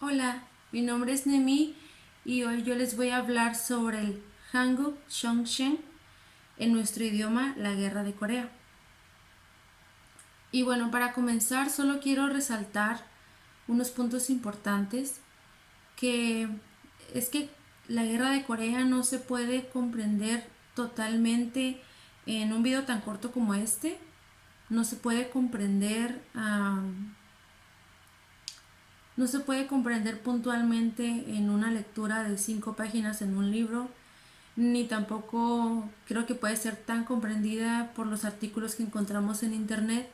Hola, mi nombre es Nemi y hoy yo les voy a hablar sobre el Hanguk Chongchen, en nuestro idioma la Guerra de Corea. Y bueno, para comenzar solo quiero resaltar unos puntos importantes, que es que la Guerra de Corea no se puede comprender totalmente en un video tan corto como este. No se puede comprender no se puede comprender puntualmente en una lectura de 5 páginas en un libro, ni tampoco creo que puede ser tan comprendida por los artículos que encontramos en internet.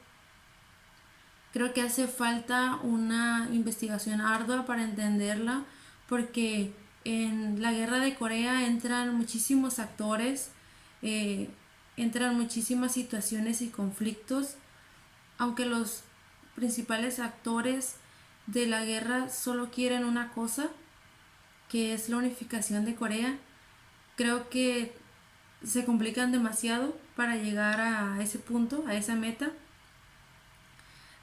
Creo que hace falta una investigación ardua para entenderla, porque en la Guerra de Corea entran muchísimos actores, eh, entran muchísimas situaciones y conflictos, aunque los principales actores de la guerra solo quieren una cosa, que es la unificación de Corea. Creo que se complican demasiado para llegar a ese punto, a esa meta.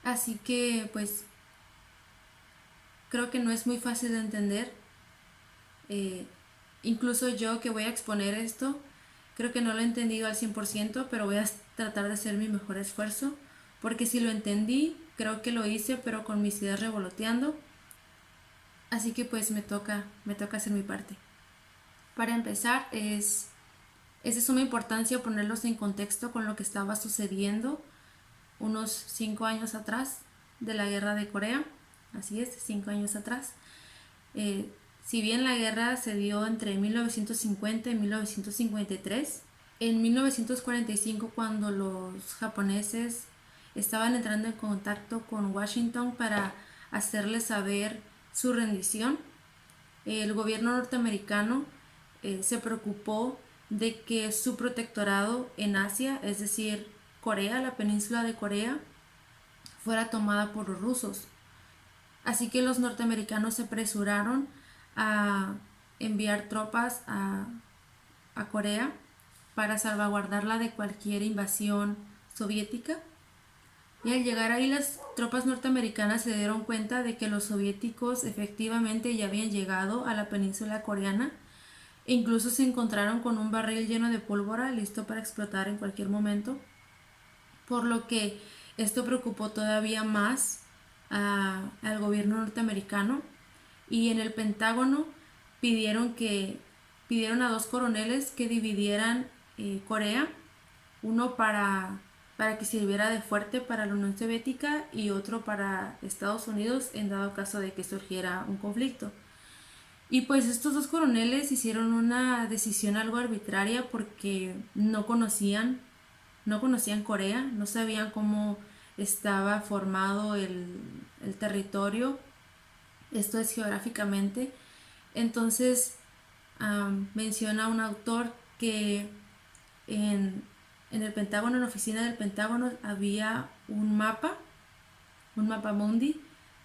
Así que pues creo que no es muy fácil de entender. Eh, Incluso yo que voy a exponer esto, creo que no lo he entendido al 100%, pero voy a tratar de hacer mi mejor esfuerzo, porque si lo entendí, creo que lo hice, pero con mis ideas revoloteando. Así que pues me toca hacer mi parte. Para empezar, es de suma importancia ponerlos en contexto con lo que estaba sucediendo unos 5 años atrás de la guerra de Corea. Así es, 5 años atrás. Eh, si bien la guerra se dio entre 1950 y 1953, en 1945, cuando los japoneses estaban entrando en contacto con Washington para hacerles saber su rendición, el gobierno norteamericano se preocupó de que su protectorado en Asia, es decir, Corea, la península de Corea, fuera tomada por los rusos. Así que los norteamericanos se apresuraron a enviar tropas a Corea para salvaguardarla de cualquier invasión soviética. Y al llegar ahí, las tropas norteamericanas se dieron cuenta de que los soviéticos efectivamente ya habían llegado a la península coreana, e incluso se encontraron con un barril lleno de pólvora listo para explotar en cualquier momento, por lo que esto preocupó todavía más al gobierno norteamericano. Y en el Pentágono pidieron que pidieron a 2 coroneles que dividieran Corea, uno para que sirviera de fuerte para la Unión Soviética y otro para Estados Unidos en dado caso de que surgiera un conflicto. Y pues estos 2 coroneles hicieron una decisión algo arbitraria, porque no conocían Corea, no sabían cómo estaba formado el territorio, esto es geográficamente. Entonces menciona un autor que en, en el Pentágono, en la oficina del Pentágono, había un mapa mundi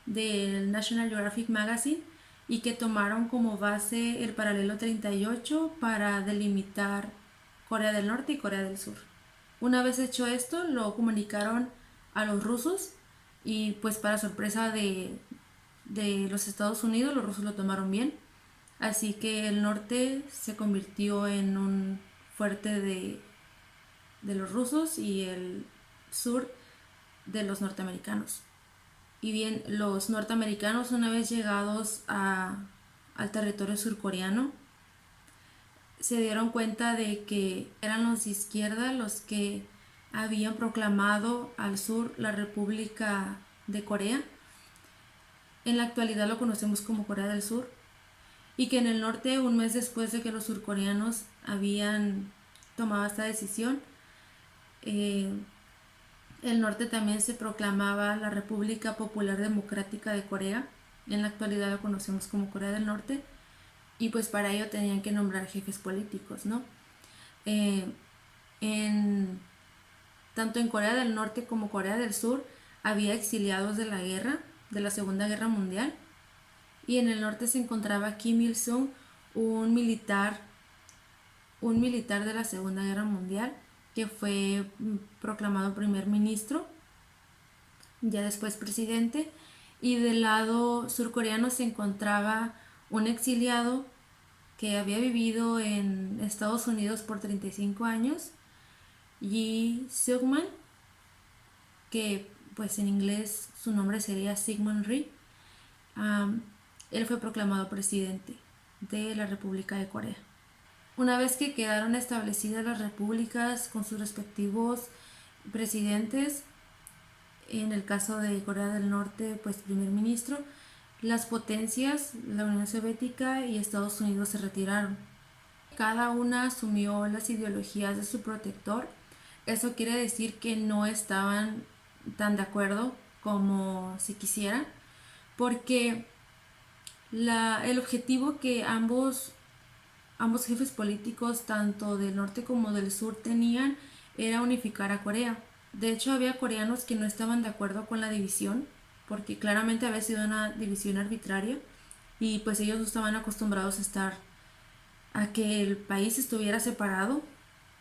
del National Geographic Magazine, y que tomaron como base el paralelo 38 para delimitar Corea del Norte y Corea del Sur. Una vez hecho esto, lo comunicaron a los rusos, y pues para sorpresa de los Estados Unidos, los rusos lo tomaron bien. Así que el norte se convirtió en un fuerte de los rusos y el sur de los norteamericanos. Y bien, los norteamericanos, una vez llegados al territorio surcoreano, se dieron cuenta de que eran los de izquierda los que habían proclamado al sur la República de Corea. En la actualidad lo conocemos como Corea del Sur. Y que en el norte, un mes después de que los surcoreanos habían tomado esta decisión, eh, el norte también se proclamaba la República Popular Democrática de Corea. En la actualidad lo conocemos como Corea del Norte. Y pues para ello tenían que nombrar jefes políticos, ¿no? Eh, en, Tanto en Corea del Norte como Corea del Sur había exiliados de la guerra, de la Segunda Guerra Mundial. Y en el norte se encontraba Kim Il-sung, un militar, un militar de la Segunda Guerra Mundial, que fue proclamado primer ministro, ya después presidente. y del lado surcoreano se encontraba un exiliado que había vivido en Estados Unidos por 35 años, Yi Seung-man, que pues en inglés su nombre sería Sigmund Rhee. Él fue proclamado presidente de la República de Corea. Una vez que quedaron establecidas las repúblicas con sus respectivos presidentes, en el caso de Corea del Norte, pues primer ministro, las potencias, la Unión Soviética y Estados Unidos se retiraron. Cada una asumió las ideologías de su protector. Eso quiere decir que no estaban tan de acuerdo como se quisiera, porque el objetivo que ambos jefes políticos, tanto del norte como del sur, tenían era unificar a Corea. De hecho, había coreanos que no estaban de acuerdo con la división, porque claramente había sido una división arbitraria y pues ellos no estaban acostumbrados a que el país estuviera separado,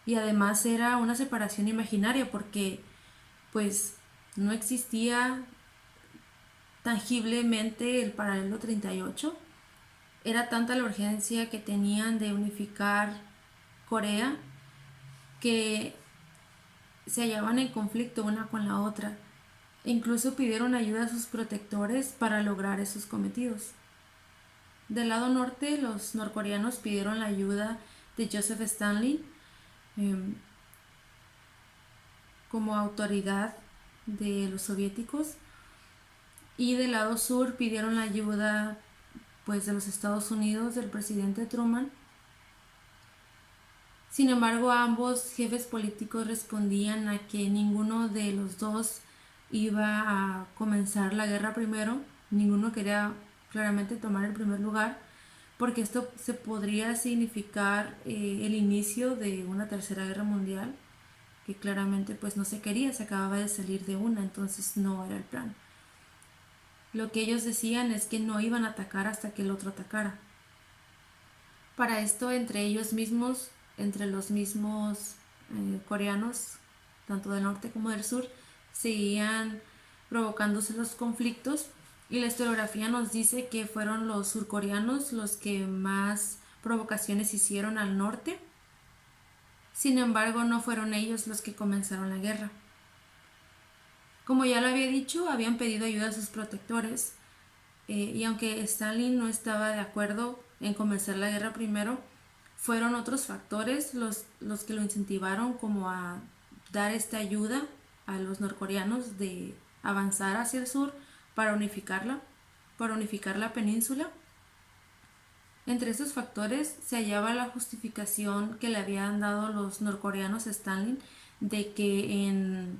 y además era una separación imaginaria porque pues no existía tangiblemente el paralelo 38. Era tanta la urgencia que tenían de unificar Corea que se hallaban en conflicto una con la otra. E incluso pidieron ayuda a sus protectores para lograr esos cometidos. Del lado norte, los norcoreanos pidieron la ayuda de Joseph Stalin como autoridad de los soviéticos, y del lado sur pidieron la ayuda pues de los Estados Unidos, del presidente Truman. Sin embargo, ambos jefes políticos respondían a que ninguno de los dos iba a comenzar la guerra primero, ninguno quería claramente tomar el primer lugar, porque esto se podría significar el inicio de una tercera guerra mundial, que claramente pues no se quería, se acababa de salir de una, entonces no era el plan. Lo que ellos decían es que no iban a atacar hasta que el otro atacara. Para esto, entre ellos mismos, entre los mismos coreanos, tanto del norte como del sur, seguían provocándose los conflictos, y la historiografía nos dice que fueron los surcoreanos los que más provocaciones hicieron al norte. Sin embargo, no fueron ellos los que comenzaron la guerra. Como ya lo había dicho, habían pedido ayuda a sus protectores, y aunque Stalin no estaba de acuerdo en comenzar la guerra primero, fueron otros factores los que lo incentivaron como a dar esta ayuda a los norcoreanos de avanzar hacia el sur para unificar la península. Entre esos factores se hallaba la justificación que le habían dado los norcoreanos a Stalin de que en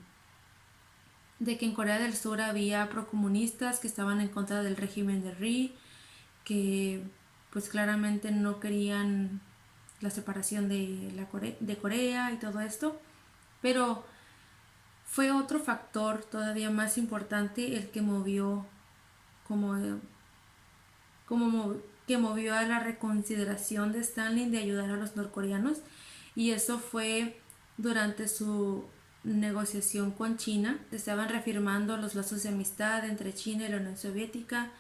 Corea del Sur había procomunistas que estaban en contra del régimen de Rhee, que pues claramente no querían la separación de Corea y todo esto. Pero fue otro factor todavía más importante el que movió que movió a la reconsideración de Stalin de ayudar a los norcoreanos, y eso fue durante su negociación con China. Se estaban reafirmando los lazos de amistad entre China y la Unión Soviética,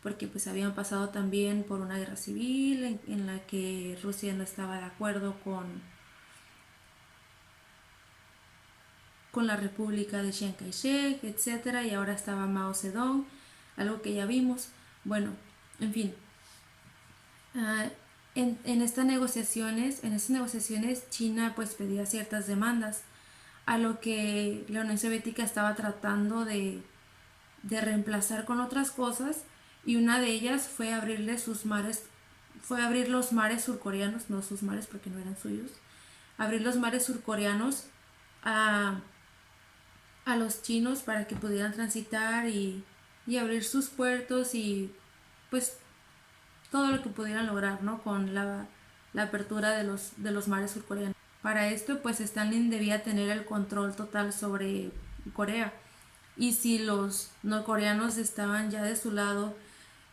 porque pues habían pasado también por una guerra civil en la que Rusia no estaba de acuerdo con la República de Chiang Kai-shek, etc. Y ahora estaba Mao Zedong, algo que ya vimos. Bueno, en fin. En estas negociaciones China pues pedía ciertas demandas, a lo que la Unión Soviética estaba tratando de reemplazar con otras cosas, y una de ellas fue abrir los mares surcoreanos, no sus mares porque no eran suyos, abrir los mares surcoreanos a los chinos para que pudieran transitar y abrir sus puertos y pues todo lo que pudieran lograr, ¿no? Con la apertura de los mares surcoreanos. Para esto, pues Stalin debía tener el control total sobre Corea. Y si los norcoreanos estaban ya de su lado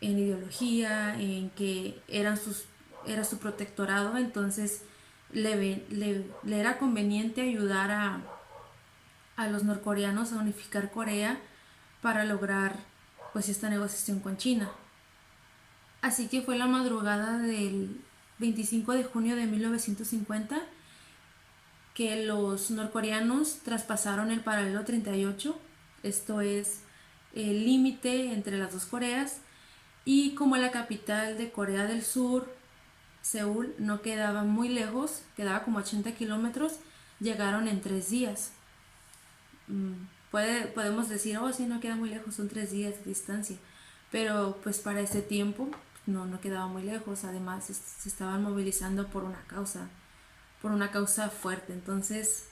en ideología, en que era su protectorado, entonces le era conveniente ayudar a los norcoreanos a unificar Corea para lograr pues esta negociación con China. Así que fue la madrugada del 25 de junio de 1950 que los norcoreanos traspasaron el paralelo 38, esto es el límite entre las dos Coreas, y como la capital de Corea del Sur, Seúl, no quedaba muy lejos, quedaba como 80 kilómetros, llegaron en 3 días. Podemos decir, oh, sí, no queda muy lejos, son 3 días de distancia, pero pues para ese tiempo no quedaba muy lejos, además se estaban movilizando por una causa fuerte, entonces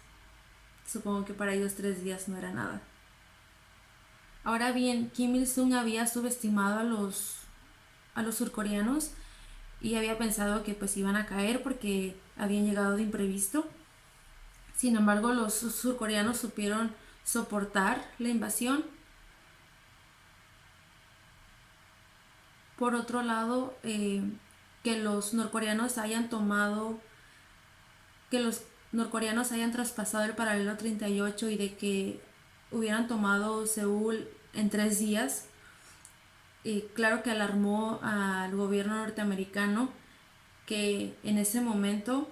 supongo que para ellos 3 días no era nada. Ahora bien, Kim Il-sung había subestimado a los surcoreanos y había pensado que pues iban a caer porque habían llegado de imprevisto. Sin embargo, los surcoreanos supieron soportar la invasión. Por otro lado, que los norcoreanos hayan tomado, que los norcoreanos hayan traspasado el paralelo 38 y de que hubieran tomado Seúl en 3 días, claro que alarmó al gobierno norteamericano, que en ese momento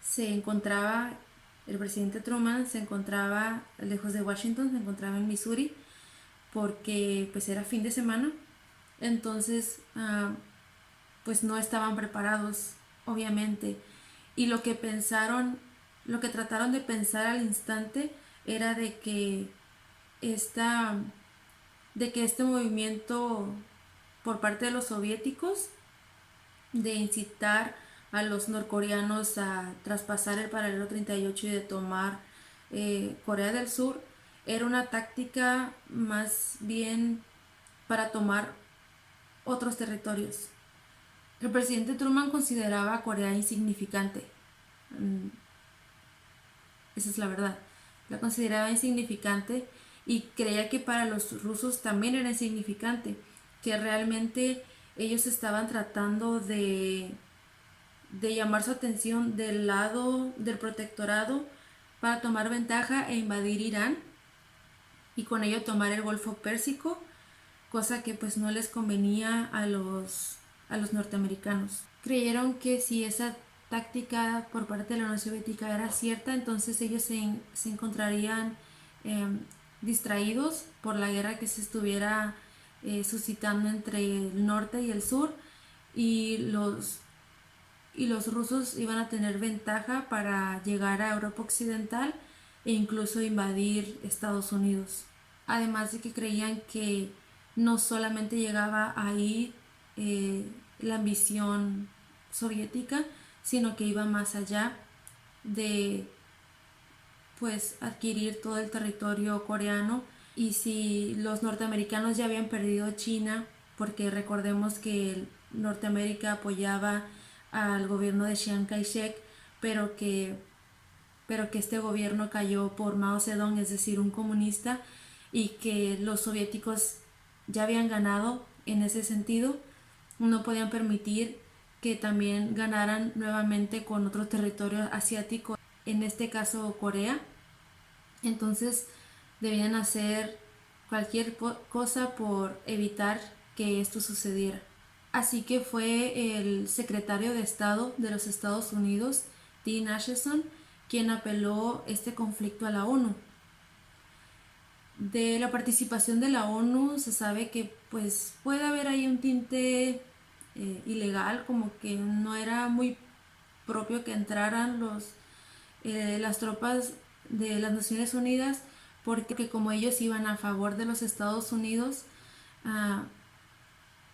se encontraba, el presidente Truman se encontraba lejos de Washington, se encontraba en Missouri, porque pues era fin de semana, entonces pues no estaban preparados, obviamente, y lo que trataron de pensar al instante era esta, de que este movimiento por parte de los soviéticos de incitar a los norcoreanos a traspasar el paralelo 38 y de tomar Corea del Sur era una táctica más bien para tomar otros territorios. El presidente Truman consideraba a Corea insignificante. Esa es la verdad. La consideraba insignificante y creía que para los rusos también era insignificante, que realmente ellos estaban tratando de llamar su atención del lado del protectorado para tomar ventaja e invadir Irán y con ello tomar el Golfo Pérsico, cosa que pues no les convenía a los norteamericanos. Creyeron que si esa táctica por parte de la Unión Soviética era cierta, entonces ellos se encontrarían distraídos por la guerra que se estuviera suscitando entre el norte y el sur, y los rusos iban a tener ventaja para llegar a Europa Occidental e incluso invadir Estados Unidos. Además de que creían que no solamente llegaba ahí la ambición soviética, sino que iba más allá de pues adquirir todo el territorio coreano. Y si los norteamericanos ya habían perdido China, porque recordemos que Norteamérica apoyaba al gobierno de Chiang Kai-shek, pero que este gobierno cayó por Mao Zedong, es decir, un comunista, y que los soviéticos ya habían ganado en ese sentido, no podían permitir que también ganaran nuevamente con otro territorio asiático, en este caso Corea. Entonces debían hacer cualquier cosa por evitar que esto sucediera. Así que fue el secretario de Estado de los Estados Unidos, Dean Acheson, quien apeló este conflicto a la ONU. De la participación de la ONU se sabe que pues puede haber ahí un tinte ilegal, como que no era muy propio que entraran las tropas de las Naciones Unidas, porque como ellos iban a favor de los Estados Unidos,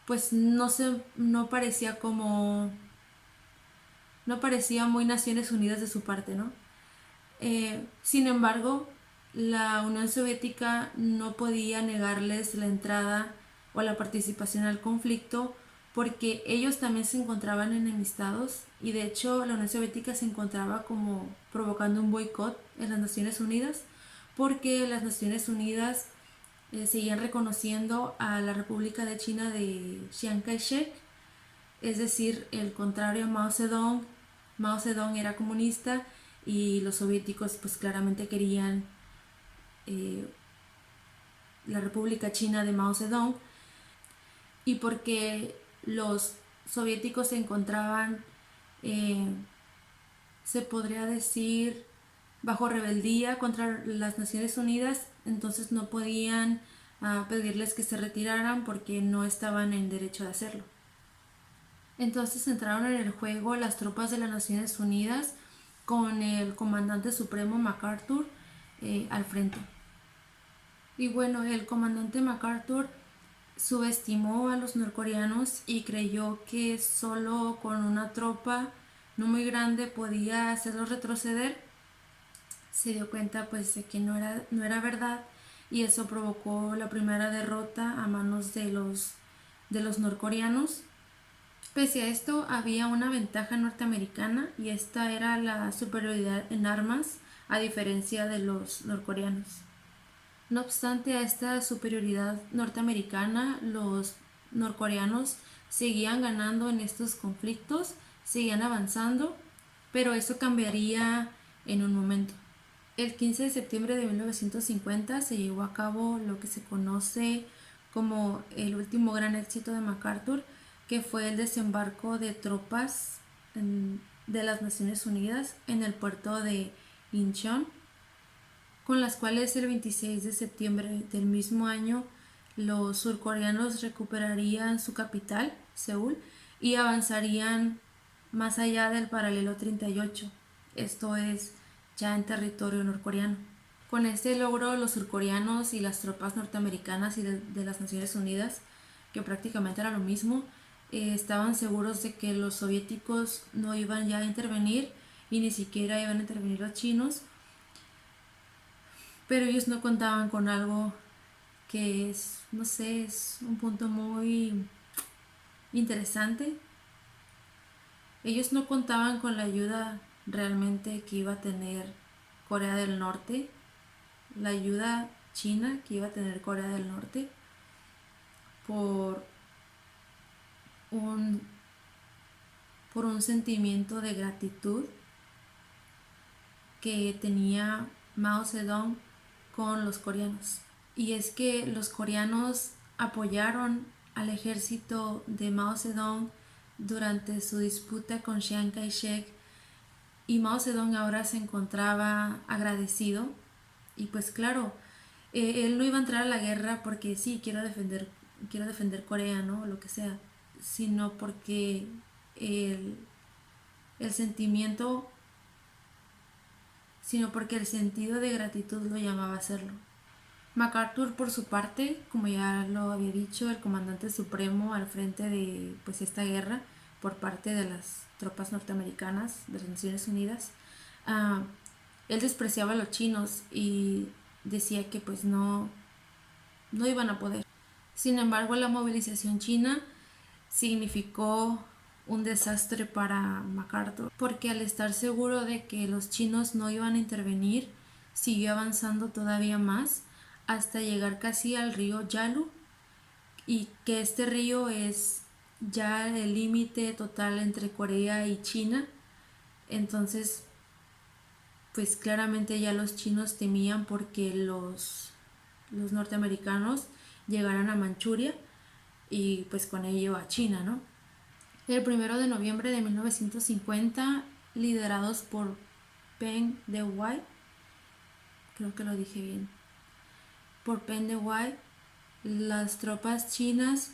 pues no parecía muy Naciones Unidas de su parte, ¿no? Sin embargo, la Unión Soviética no podía negarles la entrada o la participación al conflicto, porque ellos también se encontraban enemistados, y de hecho la Unión Soviética se encontraba como provocando un boicot en las Naciones Unidas, porque las Naciones Unidas seguían reconociendo a la República de China de Chiang Kai-shek, es decir, el contrario a Mao Zedong. Mao Zedong era comunista y los soviéticos pues claramente querían la República China de Mao Zedong, y porque los soviéticos se encontraban, se podría decir, bajo rebeldía contra las Naciones Unidas, entonces no podían pedirles que se retiraran porque no estaban en derecho de hacerlo. Entonces entraron en el juego las tropas de las Naciones Unidas con el comandante supremo MacArthur al frente. Y bueno, el comandante MacArthur subestimó a los norcoreanos y creyó que solo con una tropa no muy grande podía hacerlos retroceder. Se dio cuenta pues de que no era verdad, y eso provocó la primera derrota a manos de los norcoreanos. Pese a esto, había una ventaja norteamericana, y esta era la superioridad en armas a diferencia de los norcoreanos. No obstante a esta superioridad norteamericana, los norcoreanos seguían ganando en estos conflictos, seguían avanzando, pero eso cambiaría en un momento. El 15 de septiembre de 1950 se llevó a cabo lo que se conoce como el último gran éxito de MacArthur, que fue el desembarco de tropas de las Naciones Unidas en el puerto de Incheon, con las cuales el 26 de septiembre del mismo año los surcoreanos recuperarían su capital, Seúl, y avanzarían más allá del paralelo 38, esto es ya en territorio norcoreano. Con este logro, los surcoreanos y las tropas norteamericanas y de las Naciones Unidas, que prácticamente era lo mismo, estaban seguros de que los soviéticos no iban ya a intervenir, y ni siquiera iban a intervenir los chinos, pero ellos no contaban con algo que es, no sé, es un punto muy interesante. Ellos no contaban con la ayuda realmente que iba a tener Corea del Norte, la ayuda china que iba a tener Corea del Norte, por un sentimiento de gratitud que tenía Mao Zedong con los coreanos. Y es que los coreanos apoyaron al ejército de Mao Zedong durante su disputa con Chiang Kai-shek, y Mao Zedong ahora se encontraba agradecido, y pues claro, él no iba a entrar a la guerra porque sí, quiero defender Corea, ¿no? O lo que sea, sino porque el sentimiento, sino porque el sentido de gratitud lo llamaba a hacerlo. MacArthur, por su parte, como ya lo había dicho, el comandante supremo al frente de pues esta guerra por parte de las tropas norteamericanas de las Naciones Unidas, él despreciaba a los chinos y decía que pues no iban a poder. Sin embargo, la movilización china significó un desastre para MacArthur, porque al estar seguro de que los chinos no iban a intervenir, siguió avanzando todavía más hasta llegar casi al río Yalu, y que este río es ya el límite total entre Corea y China. Entonces, pues claramente ya los chinos temían porque los norteamericanos llegaran a Manchuria y pues con ello a China, ¿no? El 1 de noviembre de 1950, liderados por Peng Dehuai, creo que lo dije bien, por Peng Dehuai, las tropas chinas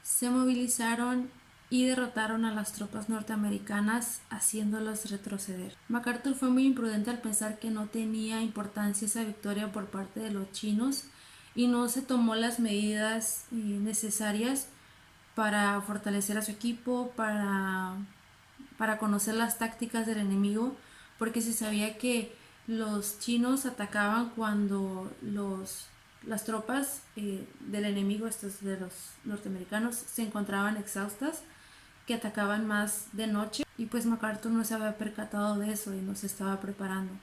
se movilizaron y derrotaron a las tropas norteamericanas, haciéndolas retroceder. MacArthur fue muy imprudente al pensar que no tenía importancia esa victoria por parte de los chinos, y no se tomó las medidas necesarias para fortalecer a su equipo, para conocer las tácticas del enemigo, porque se sabía que los chinos atacaban cuando las tropas del enemigo, estos de los norteamericanos, se encontraban exhaustas, que atacaban más de noche, y pues MacArthur no se había percatado de eso y no se estaba preparando.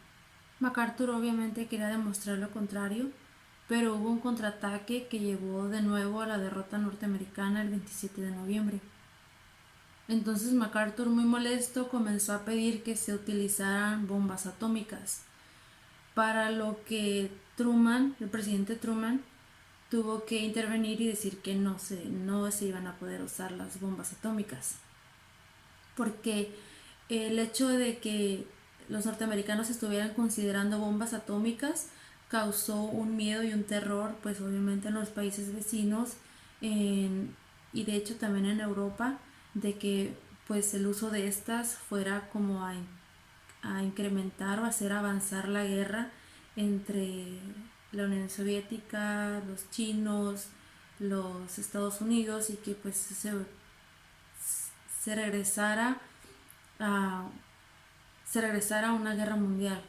MacArthur obviamente quería demostrar lo contrario, pero hubo un contraataque que llevó de nuevo a la derrota norteamericana el 27 de noviembre. Entonces MacArthur, muy molesto, comenzó a pedir que se utilizaran bombas atómicas, para lo que Truman, el presidente Truman, tuvo que intervenir y decir que no se iban a poder usar las bombas atómicas. Porque el hecho de que los norteamericanos estuvieran considerando bombas atómicas causó un miedo y un terror, pues obviamente en los países vecinos y de hecho también en Europa, de que pues el uso de estas fuera como a incrementar o hacer avanzar la guerra entre la Unión Soviética, los chinos, los Estados Unidos, y que pues se regresara a, se regresara a una guerra mundial.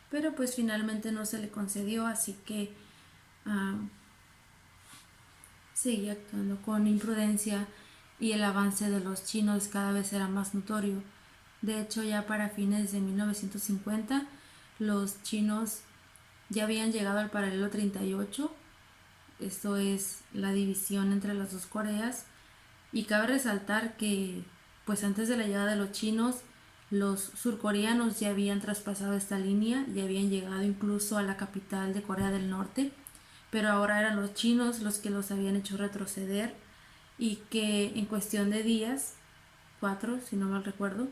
Pero pues finalmente no se le concedió, así que seguía actuando con imprudencia y el avance de los chinos cada vez era más notorio. De hecho, ya para fines de 1950, los chinos ya habían llegado al paralelo 38, esto es la división entre las dos Coreas, y cabe resaltar que pues antes de la llegada de los chinos, los surcoreanos ya habían traspasado esta línea y habían llegado incluso a la capital de Corea del Norte, pero ahora eran los chinos los que los habían hecho retroceder y que en cuestión de días, 4 si no mal recuerdo,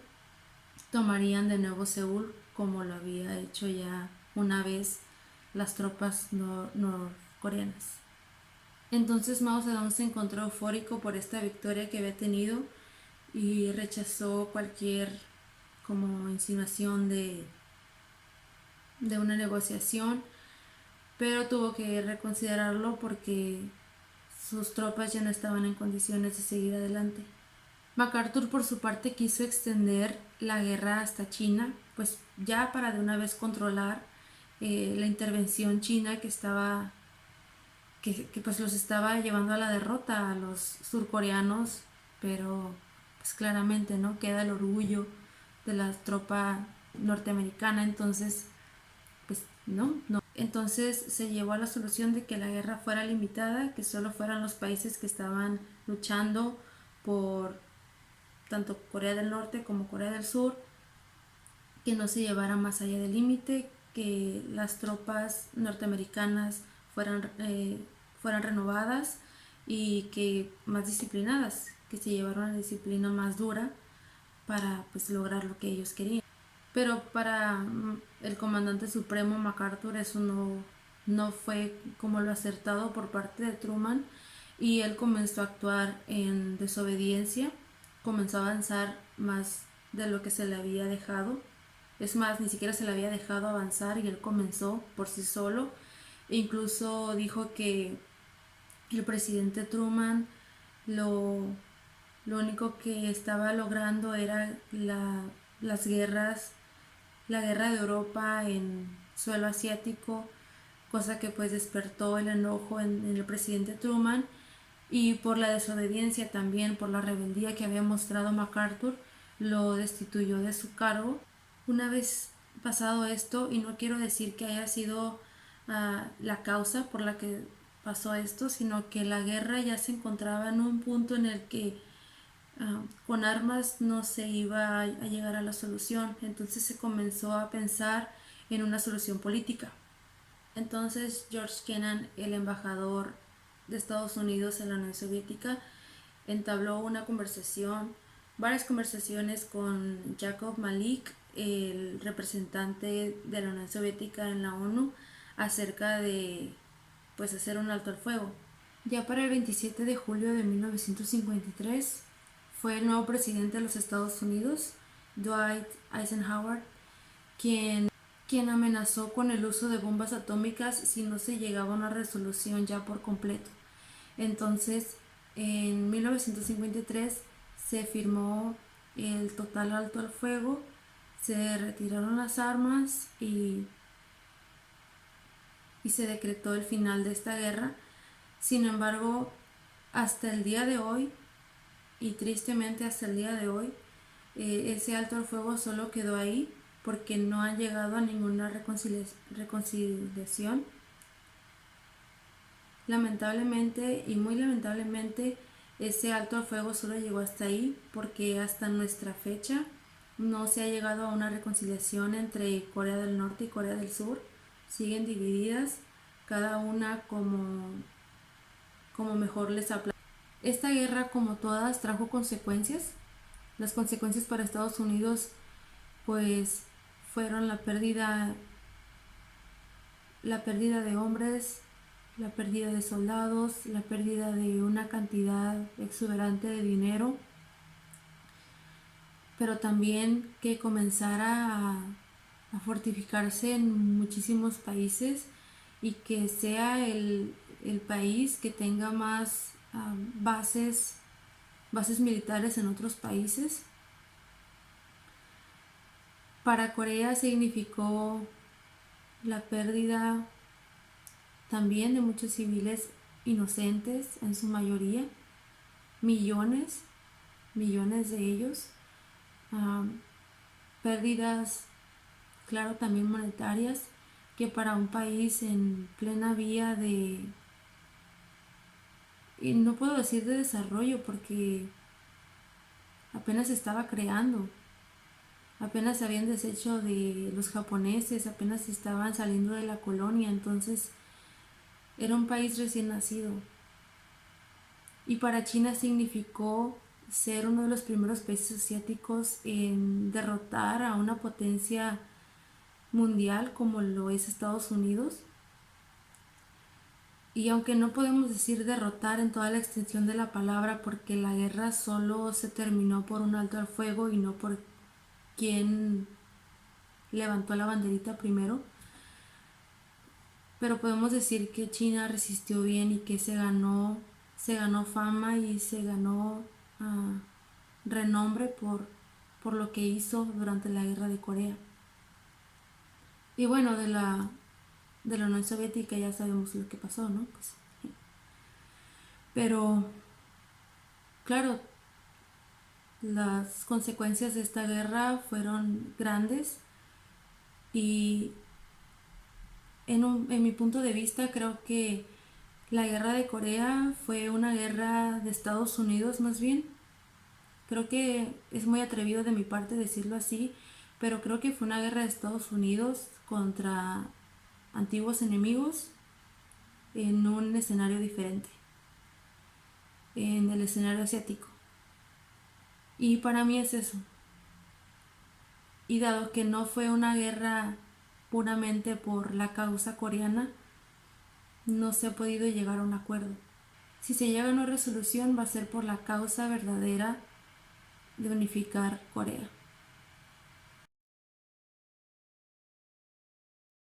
tomarían de nuevo Seúl como lo había hecho ya una vez las tropas norcoreanas. Entonces Mao Zedong se encontró eufórico por esta victoria que había tenido y rechazó cualquier como insinuación de una negociación, pero tuvo que reconsiderarlo porque sus tropas ya no estaban en condiciones de seguir adelante. MacArthur por su parte quiso extender la guerra hasta China, pues ya para de una vez controlar la intervención china que pues los estaba llevando a la derrota a los surcoreanos, pero pues claramente no queda el orgullo de la tropa norteamericana, entonces pues no. Entonces se llevó a la solución de que la guerra fuera limitada, que solo fueran los países que estaban luchando por tanto Corea del Norte como Corea del Sur, que no se llevara más allá del límite, que las tropas norteamericanas fueran renovadas y que más disciplinadas, que se llevara una disciplina más dura para pues lograr lo que ellos querían. Pero para el comandante supremo MacArthur eso no fue como lo acertado por parte de Truman, y él comenzó a actuar en desobediencia, comenzó a avanzar más de lo que se le había dejado. Es más, ni siquiera se le había dejado avanzar y él comenzó por sí solo. E incluso dijo que el presidente Truman lo único que estaba logrando era las guerras, la guerra de Europa en suelo asiático, cosa que pues despertó el enojo en el presidente Truman, y por la desobediencia también, por la rebeldía que había mostrado MacArthur, lo destituyó de su cargo. Una vez pasado esto, y no quiero decir que haya sido la causa por la que pasó esto, sino que la guerra ya se encontraba en un punto en el que con armas no se iba a llegar a la solución, entonces se comenzó a pensar en una solución política. Entonces George Kennan, el embajador de Estados Unidos en la Unión Soviética, entabló varias conversaciones con Jacob Malik, el representante de la Unión Soviética en la ONU, acerca de pues hacer un alto al fuego. Ya para el 27 de julio de 1953 fue el nuevo presidente de los Estados Unidos, Dwight Eisenhower, quien amenazó con el uso de bombas atómicas si no se llegaba a una resolución ya por completo. Entonces, en 1953 se firmó el total alto al fuego, se retiraron las armas y se decretó el final de esta guerra. Sin embargo, hasta el día de hoy, y tristemente hasta el día de hoy, ese alto al fuego solo quedó ahí porque no han llegado a ninguna reconciliación. Lamentablemente y muy lamentablemente, ese alto al fuego solo llegó hasta ahí porque hasta nuestra fecha no se ha llegado a una reconciliación entre Corea del Norte y Corea del Sur. Siguen divididas cada una como mejor les aplaude. Esta guerra, como todas, trajo consecuencias. Las consecuencias para Estados Unidos pues fueron la pérdida de hombres, la pérdida de soldados, la pérdida de una cantidad exuberante de dinero, pero también que comenzara a fortificarse en muchísimos países y que sea el país que tenga más bases militares en otros países. Para Corea significó la pérdida también de muchos civiles inocentes, en su mayoría, millones de ellos, pérdidas, claro, también monetarias, que para un país en plena vía y no puedo decir de desarrollo porque apenas se estaba creando, apenas se habían deshecho de los japoneses, apenas estaban saliendo de la colonia, entonces era un país recién nacido. Y para China significó ser uno de los primeros países asiáticos en derrotar a una potencia mundial como lo es Estados Unidos. Y aunque no podemos decir derrotar en toda la extensión de la palabra, porque la guerra solo se terminó por un alto al fuego y no por quien levantó la banderita primero, pero podemos decir que China resistió bien y que se ganó fama y se ganó renombre por lo que hizo durante la guerra de Corea. Y bueno, de la Unión Soviética ya sabemos lo que pasó, ¿no? Pues, pero claro, las consecuencias de esta guerra fueron grandes y en mi punto de vista creo que la guerra de Corea fue una guerra de Estados Unidos más bien. Creo que es muy atrevido de mi parte decirlo así, pero creo que fue una guerra de Estados Unidos contra antiguos enemigos en un escenario diferente, en el escenario asiático. Y para mí es eso. Y dado que no fue una guerra puramente por la causa coreana, no se ha podido llegar a un acuerdo. Si se llega a una resolución va a ser por la causa verdadera de unificar Corea.